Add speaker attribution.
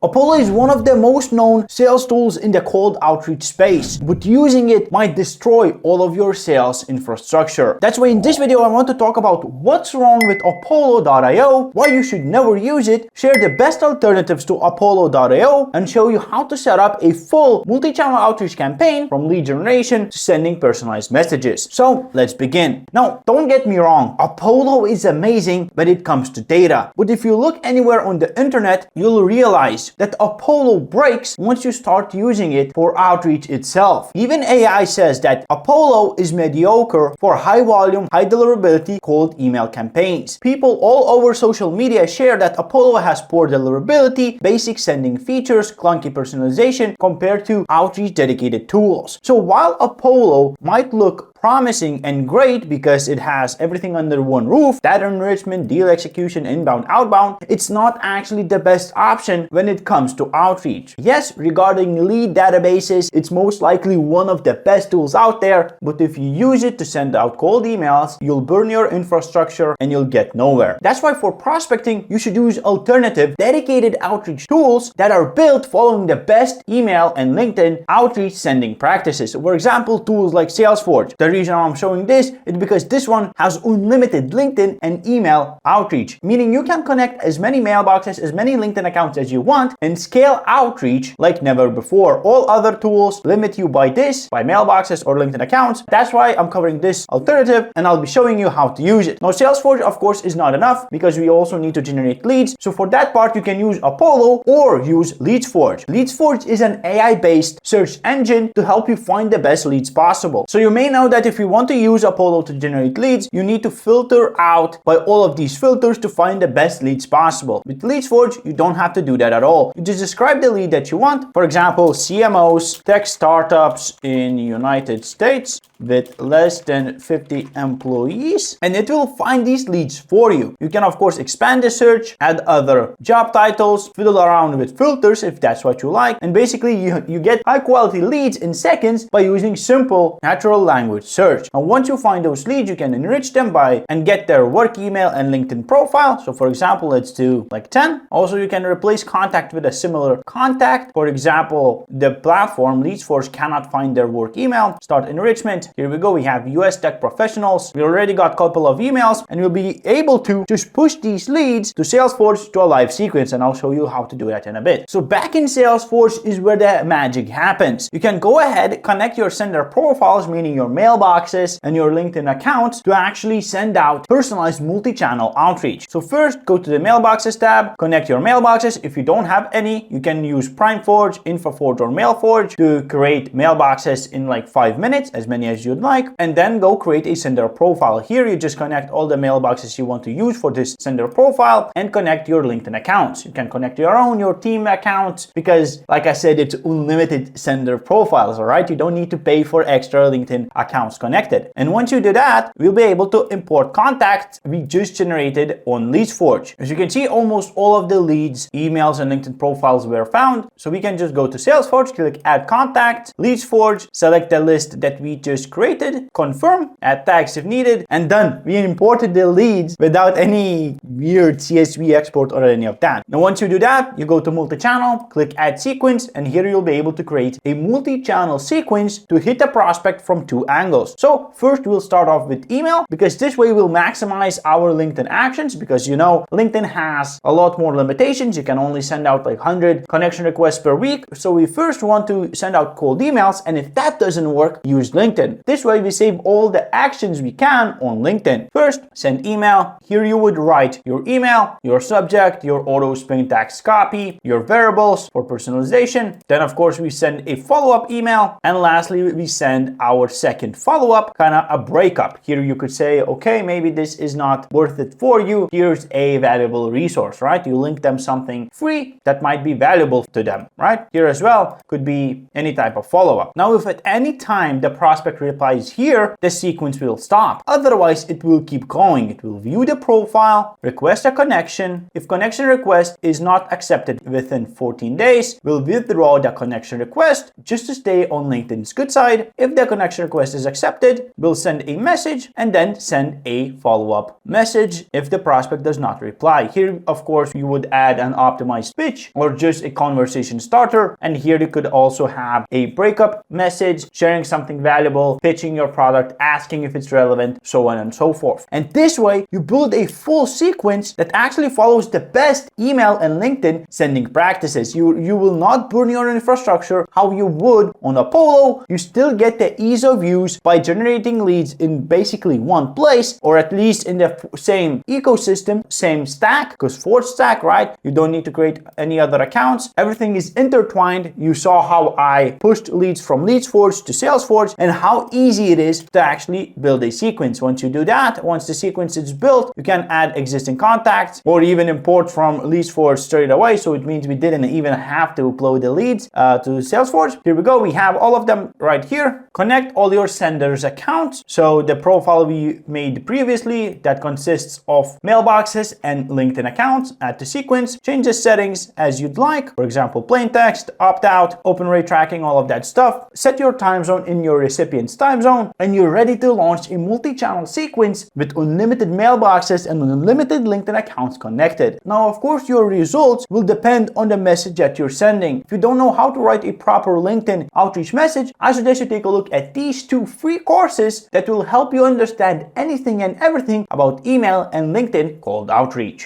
Speaker 1: Apollo is one of the most known sales tools in the cold outreach space, but using it might destroy all of your sales infrastructure. That's why in this video I want to talk about what's wrong with Apollo.io, why you should never use it, share the best alternatives to Apollo.io, and show you how to set up a full multi-channel outreach campaign from lead generation to sending personalized messages. So let's begin. Now, don't get me wrong, Apollo is amazing when it comes to data, but if you look anywhere on the internet, you'll realize that Apollo breaks once you start using it for outreach itself. Even AI says that Apollo is mediocre for high volume, high deliverability cold email campaigns. People all over social media share that Apollo has poor deliverability, basic sending features, clunky personalization compared to outreach dedicated tools. So while Apollo might look promising and great because it has everything under one roof, data enrichment, deal execution, inbound, outbound, it's not actually the best option when it comes to outreach. Yes, regarding lead databases, it's most likely one of the best tools out there, but if you use it to send out cold emails, you'll burn your infrastructure and you'll get nowhere. That's why for prospecting, you should use alternative dedicated outreach tools that are built following the best email and LinkedIn outreach sending practices. For example, tools like Salesforge. The reason I'm showing this is because this one has unlimited LinkedIn and email outreach, meaning you can connect as many mailboxes, as many LinkedIn accounts as you want and scale outreach like never before. All other tools limit you by mailboxes or LinkedIn accounts. That's why I'm covering this alternative and I'll be showing you how to use it. Now, Salesforge, of course, is not enough because we also need to generate leads. So for that part, you can use Apollo or use LeadsForge. LeadsForge is an AI-based search engine to help you find the best leads possible. So you may know that if you want to use Apollo to generate leads, you need to filter out by all of these filters to find the best leads possible. With LeadsForge, you don't have to do that at all. You just describe the lead that you want. For example, CMOs, tech startups in United States with less than 50 employees, and it will find these leads for you. You can of course expand the search, add other job titles, fiddle around with filters if that's what you like, and basically you get high quality leads in seconds by using simple natural language search. And once you find those leads, you can enrich them and get their work email and LinkedIn profile. So for example, let's do like 10. Also, you can replace contact with a similar contact. For example, the platform LeadsForce cannot find their work email. Start enrichment. Here we go. We have US tech professionals. We already got a couple of emails and we'll be able to just push these leads to Salesforce to a live sequence, and I'll show you how to do that in a bit. So back in Salesforce is where the magic happens. You can go ahead, connect your sender profiles, meaning your mailboxes and your LinkedIn accounts, to actually send out personalized multi-channel outreach. So first, go to the mailboxes tab, connect your mailboxes. If you don't have any, you can use PrimeForge, InfoForge, or MailForge to create mailboxes in like 5 minutes, as many as you'd like, and then go create a sender profile. Here you just connect all the mailboxes you want to use for this sender profile and connect your LinkedIn accounts. You can connect your team accounts because, like I said, it's unlimited sender profiles, all right? You don't need to pay for extra LinkedIn accounts connected. And once you do that, we'll be able to import contacts we just generated on LeadsForge. As you can see, almost all of the leads, emails, and LinkedIn profiles were found. So we can just go to Salesforge, click add contact, LeadsForge, select the list that we just created, confirm, add tags if needed, and done. We imported the leads without any weird CSV export or any of that. Now, once you do that, you go to multi-channel, click add sequence, and here you'll be able to create a multi-channel sequence to hit a prospect from 2 angles. So first we'll start off with email, because this way we'll maximize our LinkedIn actions, because you know LinkedIn has a lot more limitations. You can only send out like 100 connection requests per week. So we first want to send out cold emails, and if that doesn't work, use LinkedIn. This way we save all the actions we can on LinkedIn. First, send email. Here you would write your email, your subject, your auto spring text copy, your variables for personalization. Then of course we send a follow-up email, and lastly we send our second follow-up, kind of a breakup. Here you could say, okay, maybe this is not worth it for you. Here's a valuable resource, right? You link them something free that might be valuable to them, right? Here as well could be any type of follow-up. Now, if at any time the prospect replies here, the sequence will stop. Otherwise, it will keep going. It will view the profile, request a connection. If connection request is not accepted within 14 days, we'll withdraw the connection request just to stay on LinkedIn's good side. If the connection request is accepted, we'll send a message and then send a follow-up message if the prospect does not reply. Here, of course, you would add an optimized pitch or just a conversation starter. And here you could also have a breakup message, sharing something valuable, pitching your product, asking if it's relevant, so on and so forth. And this way, you build a full sequence that actually follows the best email and LinkedIn sending practices. You will not burn your infrastructure how you would on Apollo. You still get the ease of use by generating leads in basically one place, or at least in the same ecosystem, same stack, because Forge stack, right? You don't need to create any other accounts. Everything is intertwined. You saw how I pushed leads from Forge to Salesforge and how easy it is to actually build a sequence. Once you do that, once the sequence is built, you can add existing contacts or even import from Forge straight away. So it means we didn't even have to upload the leads to Salesforge. Here we go. We have all of them right here. Connect all your senders accounts. So the profile we made previously that consists of mailboxes and LinkedIn accounts. Add to sequence. Change the settings as you'd like. For example, plain text, opt out, open rate tracking, all of that stuff. Set your time zone in your recipient's time zone, and you're ready to launch a multi-channel sequence with unlimited mailboxes and unlimited LinkedIn accounts connected. Now, of course, your results will depend on the message that you're sending. If you don't know how to write a proper LinkedIn outreach message, I suggest you take a look at these 2 free courses that will help you understand anything and everything about email and LinkedIn cold outreach.